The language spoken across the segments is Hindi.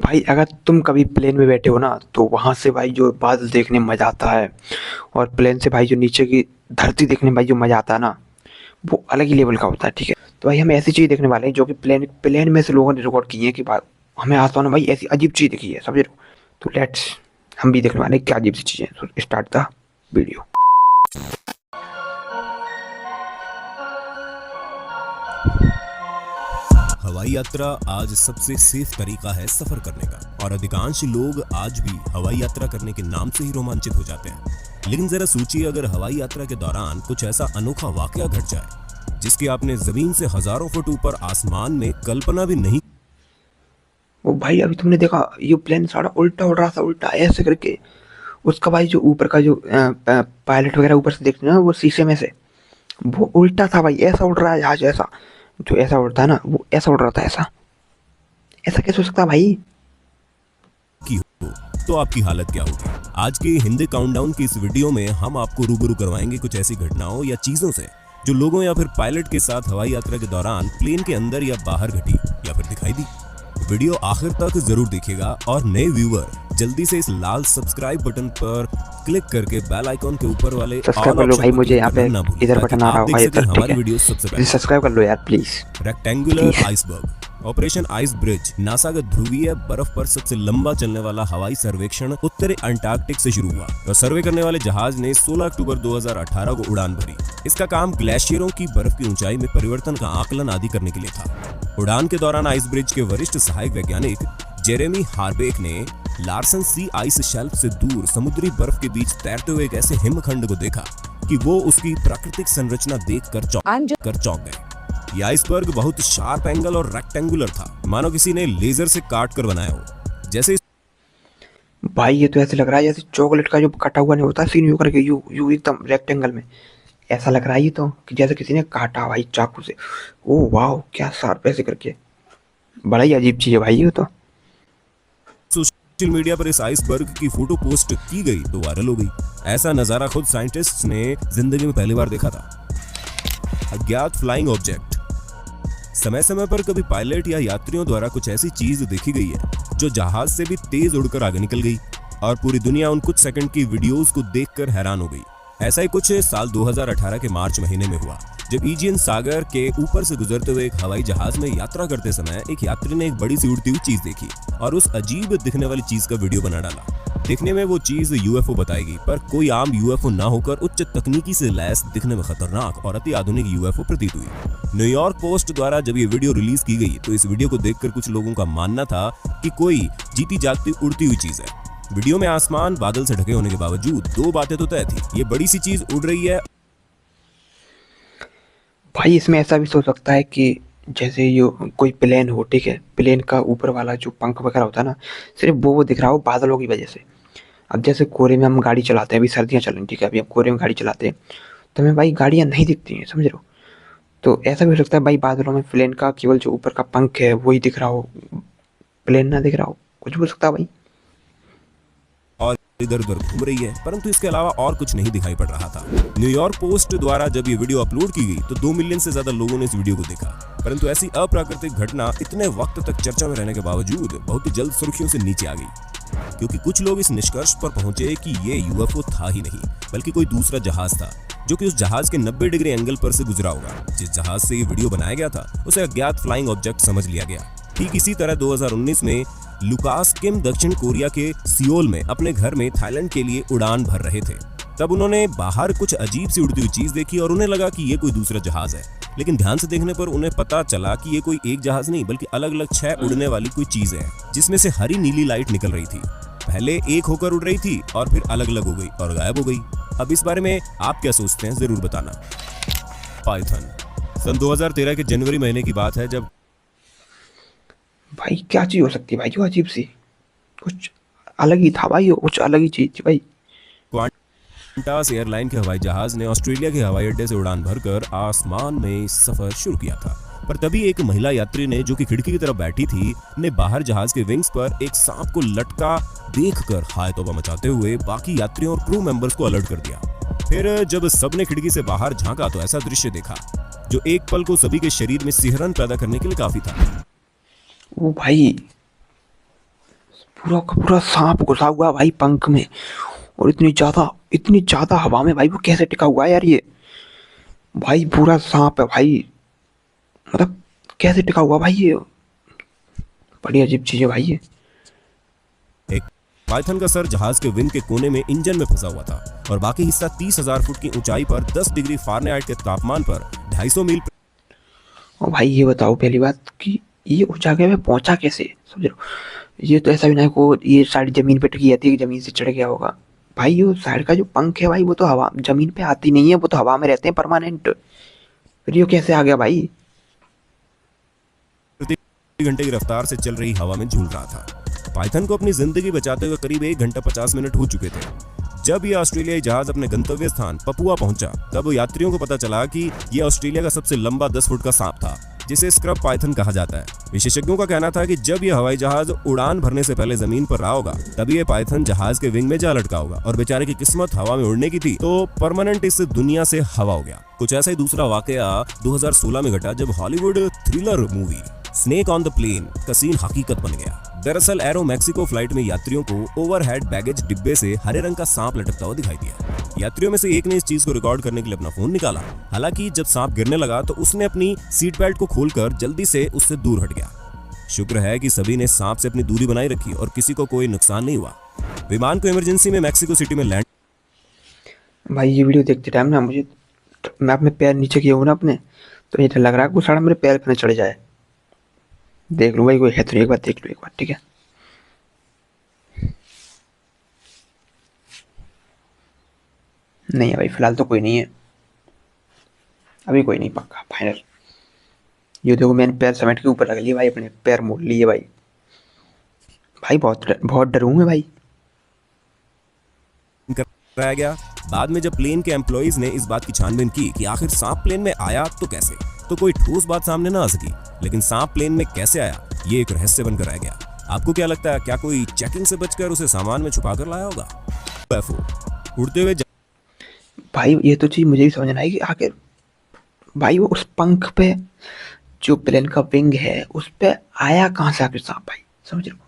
भाई अगर तुम कभी प्लेन में बैठे हो ना तो वहां से भाई जो बादल देखने में मजा आता है। और प्लेन से भाई जो नीचे की धरती देखने में भाई जो मजा आता है ना, वो अलग ही लेवल का होता है। ठीक है, तो भाई हम ऐसी चीज देखने वाले हैं जो कि प्लेन प्लेन में से लोगों ने रिकॉर्ड की है कि भाई हमें आसमान में भाई ऐसी अजीब चीज दिखी है, समझ रहे हो। तो लेट्स हम भी देखने वाले हैं क्या अजीब सी चीजें। तो स्टार्ट द वीडियो। हवाई यात्रा आज सबसे सेफ तरीका है सफर करने का और अधिकांश लोग आज भी हवाई यात्रा करने के नाम से ही रोमांचित हो जाते हैं। लेकिन जरा सोचिए, अगर हवाई यात्रा के दौरान कुछ ऐसा अनोखा वाकया घट जाए जिसकी आपने जमीन से हजारों फुट ऊपर आसमान में कल्पना भी नहीं। वो भाई अभी तुमने देखा ये प्लेन सारा उल्टा उड़ रहा था, उल्टा ऐसे करके। उसका भाई जो ऊपर का जो पायलट वगैरह ऊपर से देखते हैं ना, वो शीशे में से वो उल्टा था भाई, ऐसा उड़ रहा है जहाज ऐसा। जो ऐसा उड़ता है ना वो ऐसा उड़ रहा था, ऐसा ऐसा कैसे हो सकता है भाई। की हो तो आपकी हालत क्या होगी। आज के हिंदी काउंटडाउन की इस वीडियो में हम आपको रूबरू करवाएंगे कुछ ऐसी घटनाओं या चीजों से जो लोगों या फिर पायलट के साथ हवाई यात्रा के दौरान प्लेन के अंदर या बाहर घटी या फिर दिखाई दी। वीडियो आखिर तक जरूर देखिएगा और नए व्यूअर जल्दी से इस लाल सब्सक्राइब बटन पर क्लिक करके बेल आइकॉन के ऊपर वाले सब्सक्राइब ऑल कर लो भाई, ऑप्शन पर मुझे क्लिक यहाँ पे करना ना भूलें इधर ताकि बटन आ रहा आप देख होगा सकें इधर। ठीक हमारी है, वीडियो सबसे प्लीज पहले। सब्सक्राइब कर लो यार please. Rectangular iceberg operation ice bridge NASA का ध्रुवीय बर्फ पर सबसे लंबा चलने वाला हवाई सर्वेक्षण उत्तरी अंटार्कटिक से शुरू हुआ और सर्वे करने वाले जहाज ने 16 अक्टूबर 2018 को उड़ान भरी। इसका काम ग्लेशियरों की बर्फ की ऊंचाई में परिवर्तन का आकलन आदि करने के लिए था। उड़ान के दौरान आइस ब्रिज के वरिष्ठ सहायक वैज्ञानिक जेरेमी हार्बेक ने लार्सन सी आइस शेल्फ से दूर समुद्री बर्फ के बीच तैरते हुए एक ऐसे हिमखंड को देखा कि वो उसकी प्राकृतिक संरचना देखकर चौंक गए। यह आइसबर्ग बहुत शार्प एंगल और रेक्टेंगुलर था, मानो किसी ने लेजर से काट कर बनाया हो। जैसे भाई ये तो ऐसे लग रहा है जैसे चॉकलेट का जो कटा हुआ नहीं होता सीन, यू करके यू यू एकदम रेक्टेंगल में ऐसा लग रहा है ये तो, कि जैसे किसी ने काटा भाई चाकू से। ओ वाह, क्या शार्प ऐसे करके, बड़ा ही अजीब चीज है भाई ये तो। सोशल मीडिया पर इस आइसबर्ग की फोटो पोस्ट की गई तो वायरल हो गई। ऐसा नजारा खुद साइंटिस्ट्स ने जिंदगी में पहली बार देखा था। अज्ञात फ्लाइंग ऑब्जेक्ट। समय समय पर कभी पायलट या यात्रियों द्वारा कुछ ऐसी चीज देखी गई है जो जहाज से भी तेज उड़कर आगे निकल गई और पूरी दुनिया उन कुछ सेकंड की वीडियोस को देखकर हैरान हो गई। ऐसा ही कुछ साल 2018 के मार्च महीने में हुआ जब ईजियन सागर के ऊपर से गुजरते हुए एक हवाई जहाज में यात्रा करते समय एक यात्री ने एक बड़ी सी उड़ती हुई चीज देखी और उस अजीब दिखने वाली चीज का वीडियो बना डाला। देखने में वो चीज यूएफओ बताएगी, पर कोई आम यूएफओ ना होकर उच्च तकनीकी से लैस दिखने में खतरनाक और अति आधुनिक यूएफओ प्रतीत हुई। न्यूयॉर्क पोस्ट द्वारा जब ये वीडियो रिलीज की गई तो इस वीडियो को देखकर कुछ लोगों का मानना था कि कोई जीती जागती उड़ती हुई चीज है। वीडियो में आसमान बादल से ढके होने के बावजूद दो बातें तो तय थी, ये बड़ी सी चीज उड़ रही है। भाई इसमें ऐसा भी सोच सकता है कि जैसे ये कोई प्लेन हो, ठीक है, प्लेन का ऊपर वाला जो पंख वगैरह होता है ना, सिर्फ वो दिख रहा हो बादलों की वजह से। अब जैसे कोरे में हम गाड़ी चलाते हैं, अभी सर्दियाँ चल रही, ठीक है, अभी हम कोरे में गाड़ी चलाते हैं तो हमें भाई गाड़ियाँ नहीं दिखती हैं, समझ रहे हो। तो ऐसा भी हो सकता है भाई बादलों में प्लेन का केवल जो ऊपर का पंख है वही दिख रहा हो, प्लेन ना दिख रहा हो, कुछ भी हो सकता है भाई। और इधर उधर घूम रही है, परंतु इसके अलावा और कुछ नहीं दिखाई पड़ रहा था। न्यूयॉर्क पोस्ट द्वारा जब ये वीडियो अपलोड की गई तो 2 मिलियन से ज्यादा लोगों ने इस वीडियो को देखा, परंतु ऐसी अप्राकृतिक घटना इतने वक्त तक चर्चा में रहने के बावजूद बहुत ही जल्द सुर्खियों से नीचे आ गई, क्योंकि कुछ लोग इस निष्कर्ष पर पहुंचे कि ये यूएफओ था ही नहीं बल्कि कोई दूसरा जहाज था जो कि उस जहाज के 90 डिग्री एंगल पर से गुजरा होगा। जिस जहाज से ये वीडियो बनाया गया था उसे अज्ञात फ्लाइंग ऑब्जेक्ट समझ लिया गया। ठीक इसी तरह 2019 में लुकास किम दक्षिण कोरिया के सियोल में अपने घर में थाईलैंड के लिए उड़ान भर रहे थे। तब उन्होंने बाहर कुछ अजीब सी उड़ती हुई चीज देखी और उन्हें लगा कि ये कोई दूसरा जहाज है, लेकिन ध्यान से देखने पर उन्हें पता चला कि ये कोई एक जहाज नहीं बल्कि अलग अलग 6 उड़ने वाली कोई चीज है जिसमें से हरी नीली लाइट निकल रही थी। पहले एक होकर उड़ रही थी और फिर अलग अलग हो गई और गायब हो गई। अब इस बारे में आप क्या सोचते हैं जरूर बताना। पाइथन। सन 2013 के जनवरी महीने की बात है जब भाई क्या चीज़ हो सकती है भाई, जो अजीब सी, कुछ अलग ही था भाई, कुछ अलग ही चीज़ थी भाई। क्वांटास एयरलाइन के हवाई जहाज ने ऑस्ट्रेलिया के हवाई अड्डे से उड़ान भरकर आसमान में सफर शुरू किया था, पर तभी एक महिला यात्री ने जो कि खिड़की की तरफ बैठी थी ने बाहर जहाज के विंग्स पर एक सांप को लटका देखकर हाय तौबा मचाते हुए बाकी यात्रियों और क्रू मेंबर्स को अलर्ट कर दिया। फिर जब सबने खिड़की से बाहर झांका तो ऐसा दृश्य देखा जो एक पल को सभी के शरीर में सिहरन पैदा करने के लिए काफी था। वो भाई पूरा का पूरा सांप घुसा हुआ है भाई पंख में। और इतनी ज्यादा हवा में भाई वो कैसे टिका हुआ है यार ये। भाई पूरा सांप है भाई। मतलब कैसे टिका हुआ भाई ये। बड़ी अजीब चीज है भाई ये। एक पाइथन का सर जहाज के विंग के कोने में इंजन में फंसा हुआ था और बाकी हिस्सा 30,000 फुट की ऊंचाई पर 10 डिग्री फारेनहाइट के तापमान पर 250 मील। और भाई ये बताओ पहली बात कि ये उस जगह पे पहुंचा कैसे, समझ रहे हो। ये तो ऐसा भी नहीं को ये साइड जमीन पे टिकी रहती है कि जमीन से चढ़ गया होगा। भाई ये साइड का जो पंख है भाई वो तो हवा जमीन पे आती नहीं है, वो तो हवा में रहते हैं परमानेंट। फिर ये कैसे आ गया भाई। प्रति घंटे की रफ्तार से चल रही हवा में झूल रहा था। पाइथन को अपनी जिंदगी बचाते हुए करीब 1 घंटा 50 मिनट हो चुके थे। जब यह ऑस्ट्रेलियाई जहाज अपने गंतव्य स्थान पपुआ पहुंचा तब यात्रियों को पता चला कि यह ऑस्ट्रेलिया का सबसे लंबा 10 फुट का सांप था जिसे स्क्रब पाइथन कहा जाता है। विशेषज्ञों का कहना था कि जब यह हवाई जहाज उड़ान भरने से पहले जमीन पर रहा होगा तभी यह पाइथन जहाज के विंग में जा लटका होगा और बेचारे की किस्मत हवा में उड़ने की थी तो परमानेंट इस दुनिया से हवा हो गया। कुछ ऐसा ही दूसरा वाकया 2016 में घटा जब Hollywood thriller movie snake on the plane का सीन हकीकत बन गया। दरअसल एरो मैक्सिको फ्लाइट में यात्रियों को ओवरहेड बैगेज डिब्बे से हरे रंग का सांप लटकता हुआ दिखाई दिया। यात्रियों में से एक ने इस चीज को रिकॉर्ड करने के लिए अपना फोन निकाला। हालांकि जब सांप गिरने लगा तो उसने अपनी सीट बेल्ट को खोलकर जल्दी से उससे दूर हट गया। शुक्र है कि सभी ने सांप से अपनी दूरी बनाई रखी और किसी को कोई नुकसान नहीं हुआ। विमान को इमरजेंसी में मैक्सिको सिटी में लैंड। भाई ये वीडियो देखते टाइम ना मुझे मैं अपने पैर नीचे किया हूँ ना अपने, तो ये लग रहा है कि सारा मेरे पैर पे न चढ़ जाए। देख लूँ भाई कोई है तो एक बार देख लूँ एक बार, ठीक है। नहीं है भाई फिलहाल तो कोई नहीं है, अभी कोई नहीं पक्का फाइनल। ये देखो मैंने पैर समेट के ऊपर रख लिए भाई, अपने पैर मोड़ लिए भाई। भाई बहुत डरूं मैं भाई। कराया गया। बाद में जब प्लेन के एम्प्लॉइज ने इस बात की छानबीन की कि आखिर सांप प्लेन में आया तो कैसे, तो कोई ठोस बात सामने ना आ सकी। लेकिन सांप प्लेन में कैसे आया ये एक रहस्य बनकर रह गया। आपको क्या लगता है, क्या कोई चेकिंग से बचकर उसे सामान में छुपा कर लाया होगा? UFO उड़ते हुए भाई ये तो चीज मुझे भी समझ नहीं आई कि आखिर भाई वो उस पंख पे जो प्लेन का विंग है उस पे आया कहाँ से आखिर सांप भाई, समझ रहे हो।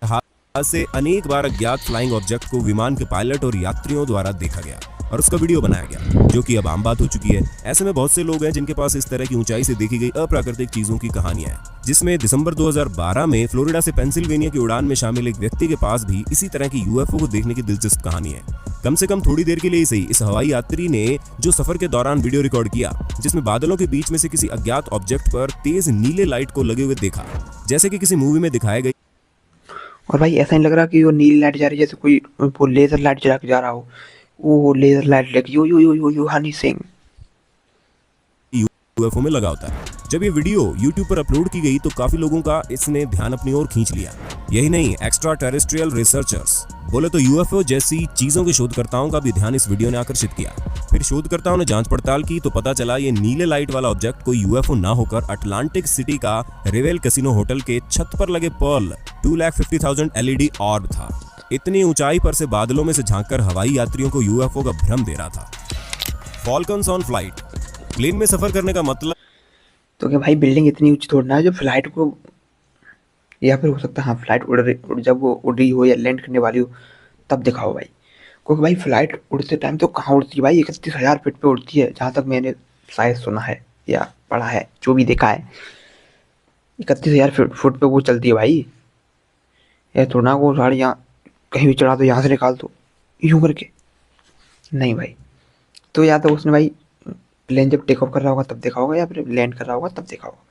जहाज से अनेक बार अज्ञात फ्लाइंग ऑब्जेक्ट को विमान के पायलट और यात्रियों द्वारा देखा गया और उसका वीडियो बनाया गया, जो कि अब आम बात हो चुकी है। ऐसे में बहुत से लोग हैं जिनके पास इस तरह की ऊंचाई से देखी गई अप्राकृतिक चीजों की कहानियां हैं, जिसमें दिसंबर 2012 में फ्लोरिडा से पेंसिल्वेनिया की उड़ान में शामिल एक व्यक्ति के पास भी इसी तरह की UFO को देखने की दिलचस्प कहानी है। कम से कम थोड़ी देर के लिए सही इस हवाई यात्री ने जो सफर के दौरान वीडियो रिकॉर्ड किया जिसमें बादलों के बीच में से किसी अज्ञात ऑब्जेक्ट पर तेज नीले लाइट को लगे हुए देखा, जैसे कि किसी मूवी में दिखाया गया। और भाई ऐसा नहीं लग रहा कि वो नीली लाइट जा रही है जैसे कोई वो लेजर लाइट जला के जा रहा हो। वो लेजर लाइट लेके यो हनी सिंह UFO में लगा होता है। जब ये वीडियो YouTube पर अपलोड की गई तो काफी लोगों का इसने ध्यान अपनी ओर खींच लिया। यही नहीं, एक्स्ट्रा टेरेस्ट्रियल रिसर्चर्स बोले तो UFO जैसी चीजों के शोधकर्ताओं का भी ध्यान इस वीडियो ने आकर्षित किया। फिर शोधकर्ताओं ने जांच पड़ताल की तो पता चला ये नीले लाइट वाला ऑब्जेक्ट कोई UFO ना होकर अटलांटिक सिटी का रिवेल कैसीनो होटल के छत पर लगे पर्ल 2,50,000 LED ऑर्ब था। इतनी ऊंचाई पर से बादलों में से झांककर हवाई यात्रियों को UFO का भ्रम दे रहा था। फॉल्कन्स ऑन फ्लाइट, प्लेन में सफर करने का मतलब तो क्या भाई बिल्डिंग इतनी ऊंची तोड़ना है जो फ्लाइट को, या फिर हो सकता है हाँ फ्लाइट जब वो उड़ रही हो या लैंड करने वाली हो तब दिखाओ भाई। क्योंकि भाई फ्लाइट उड़ते टाइम तो कहाँ उड़ती है भाई, 31,000 फीट पे उड़ती है जहाँ तक मैंने शायद सुना है या पढ़ा है, जो भी देखा है 31,000 फुट पे वो चलती है भाई। ये थोड़ा वो साड़ी यहाँ कहीं भी चढ़ा दो, यहाँ से निकाल दो यूं करके, नहीं भाई। तो या तो उसने भाई प्लेन जब टेक ऑफ कर रहा होगा तब देखा होगा या फिर लैंड कर रहा होगा तब देखा होगा।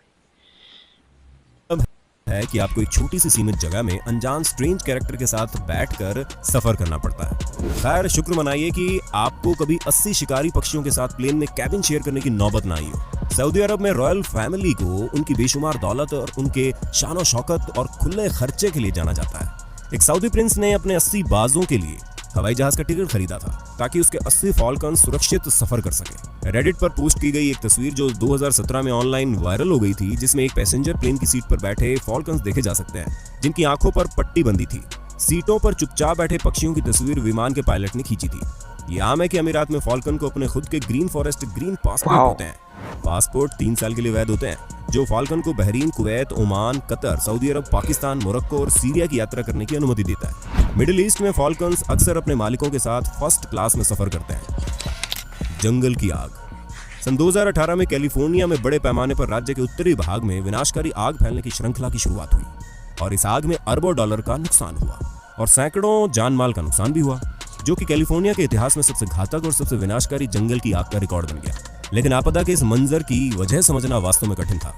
है कि आपको एक छोटी सी सीमित जगह में अनजान स्ट्रेंज कैरेक्टर के साथ बैठकर सफर करना पड़ता है। खैर शुक्र मनाइए कि आपको कभी 80 शिकारी पक्षियों के साथ प्लेन में कैबिन शेयर करने की नौबत ना आई हो। सऊदी अरब में रॉयल फैमिली को उनकी बेशुमार दौलत और उनके शान और शौकत और खुले खर्चे के लिए जाना जाता है। एक सऊदी प्रिंस ने अपने 80 बाजों के लिए हवाई जहाज का टिकट खरीदा था ताकि उसके 80 फॉल्कन सुरक्षित सफर कर सके। रेडिट पर पोस्ट की गई एक तस्वीर जो 2017 में ऑनलाइन वायरल हो गई थी, जिसमें एक पैसेंजर प्लेन की सीट पर बैठे फॉल्कन्स देखे जा सकते हैं जिनकी आंखों पर पट्टी बंधी थी। सीटों पर चुपचाप बैठे पक्षियों की तस्वीर विमान के पायलट ने खींची थी। ये आम है कि अमीरात में फॉल्कन को अपने खुद के ग्रीन फॉरेस्ट ग्रीन पासपोर्ट होते हैं। पासपोर्ट 3 साल के लिए वैध होते हैं, जो फाल्कन को Bahrain, Kuwait, Oman, Qatar, Saudi Arab, Pakistan, Morocco और सीरिया की यात्रा करने की अनुमति देता है। मिडिल ईस्ट में फाल्कन्स अक्सर अपने मालिकों के साथ फर्स्ट क्लास में सफर करते हैं। जंगल की आग। सन 2018 में कैलिफोर्निया में बड़े पैमाने पर राज्य के उत्तरी भाग में विनाशकारी आग फैलने की श्रृंखला की शुरुआत हुई और इस आग में अरबों डॉलर का नुकसान हुआ और सैकड़ों जानमाल का नुकसान भी हुआ, जो कि कैलिफोर्निया के इतिहास में सबसे घातक और सबसे विनाशकारी जंगल की आग का रिकॉर्ड बन गया। लेकिन आपदा के इस मंजर की वजह समझना वास्तव में कठिन था।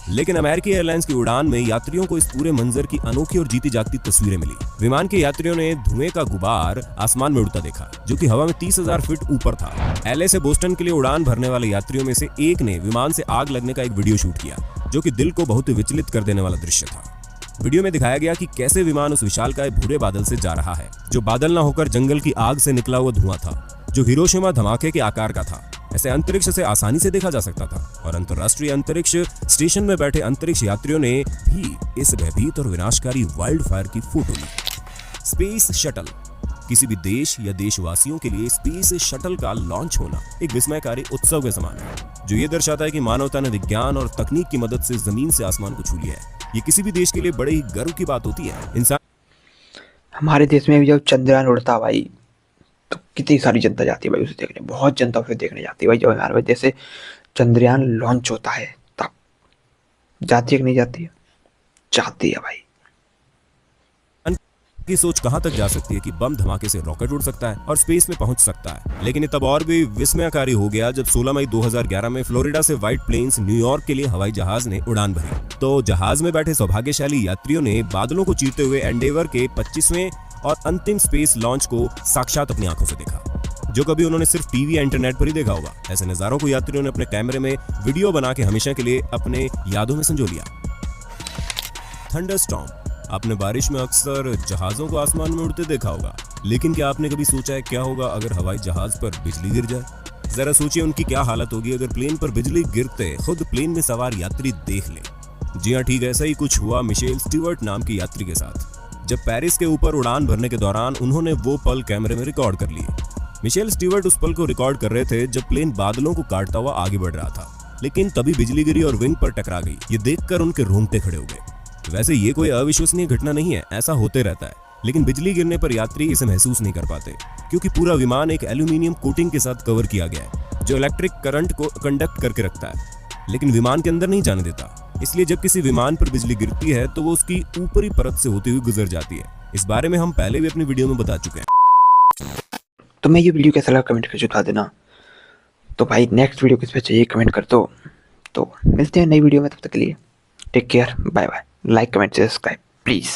लेकिन अमेरिकी एयरलाइंस की उड़ान में यात्रियों को इस पूरे मंजर की अनोखी और जीती जागती तस्वीरें मिली। विमान के यात्रियों ने धुएं का गुबार आसमान में उड़ता देखा, जो कि हवा में 30,000 फीट ऊपर था। एलए से बोस्टन के लिए उड़ान भरने वाले यात्रियों में से एक ने विमान से आग लगने का एक वीडियो शूट किया, जो कि दिल को बहुत विचलित कर देने वाला दृश्य था। वीडियो में दिखाया गया कि कैसे विमान उस विशालकाय भूरे बादल से जा रहा है, जो बादल न होकर जंगल की आग से निकला हुआ धुआं था, जो हिरोशिमा धमाके के आकार का था। ऐसे अंतरिक्ष से आसानी से देखा जा सकता था और अंतर्राष्ट्रीय अंतरिक्ष स्टेशन में बैठे अंतरिक्ष यात्रियों ने भी इस भयभीत और विनाशकारी वाइल्ड फायर की फोटो ली। Space shuttle. किसी भी देश या देशवासियों के लिए स्पेस शटल का लॉन्च होना एक विस्मयकारी उत्सव के समान है, जो ये दर्शाता है कि मानवता ने विज्ञान और तकनीक की मदद से जमीन से आसमान को छू लिया है। ये किसी भी देश के लिए बड़े ही गर्व की बात होती है। इंसान हमारे देश में भी जब चंद्रयान उड़ता भाई, तो कितनी सारी जनता जाती है भाई उसे देखने, बहुत जनता उसे देखने जाती है भाई। जब हमारे देश से चंद्रयान लॉन्च होता है तब जाती है कि नहीं जाती है? जाती है भाई। की सोच कहां तक जा सकती है कि बम धमाके से रॉकेट उड़ सकता है और स्पेस में पहुंच सकता है। लेकिन ये तब और भी विस्मयकारी हो गया जब 16 मई 2011 में फ्लोरिडा से व्हाइट प्लेन्स न्यूयॉर्क के लिए हवाई जहाज ने उड़ान भरी। तो जहाज में बैठे सौभाग्यशाली यात्रियों ने बादलों को चीरते हुए एंडेवर के 25वें और अंतिम स्पेस लॉन्च को साक्षात अपनी आंखों से देखा, जो कभी उन्होंने सिर्फ टीवी या इंटरनेट पर ही देखा होगा। ऐसे नजारों को यात्रियों ने अपने कैमरे में वीडियो बना के हमेशा के लिए अपने यादों में संजो लिया। थंडरस्टॉर्म। आपने बारिश में अक्सर जहाजों को आसमान में उड़ते देखा होगा, लेकिन क्या आपने कभी सोचा है क्या होगा अगर हवाई जहाज पर बिजली गिर जाए? जरा सोचिए उनकी क्या हालत होगी अगर प्लेन पर बिजली गिरते खुद प्लेन में सवार यात्री देख ले। जी हाँ, ठीक ऐसा ही कुछ हुआ मिशेल स्टीवर्ट नाम की यात्री के साथ। जब पेरिस के ऊपर उड़ान भरने के दौरान उन्होंने वो पल कैमरे में रिकॉर्ड कर लिए। मिशेल स्टीवर्ट उस पल को रिकॉर्ड कर रहे थे जब प्लेन बादलों को काटता हुआ आगे बढ़ रहा था, लेकिन तभी बिजली गिरी और विंग पर टकरा गई। ये देखकर उनके रोंगटे खड़े हो गए। वैसे ये कोई अविश्वसनीय घटना नहीं है, ऐसा होते रहता है, लेकिन बिजली गिरने पर यात्री इसे महसूस नहीं कर पाते, क्योंकि पूरा विमान एक एल्यूमिनियम कोटिंग के साथ कवर किया गया है, जो इलेक्ट्रिक करंट को कंडक्ट करके रखता है, लेकिन विमान के अंदर नहीं जाने देता। इसलिए जब किसी विमान पर बिजली गिरती है तो वो उसकी ऊपरी परत से होती हुई गुजर जाती है। इस बारे में हम पहले भी अपनी वीडियो में बता चुके हैं। तो मैं ये वीडियो कैसा लगा कमेंट करके बता देना। तो भाई नेक्स्ट वीडियो किस पे चाहिए कमेंट कर दो। तो मिलते हैं नई वीडियो में, तब तक के लिए take care, bye bye. Like comment subscribe please.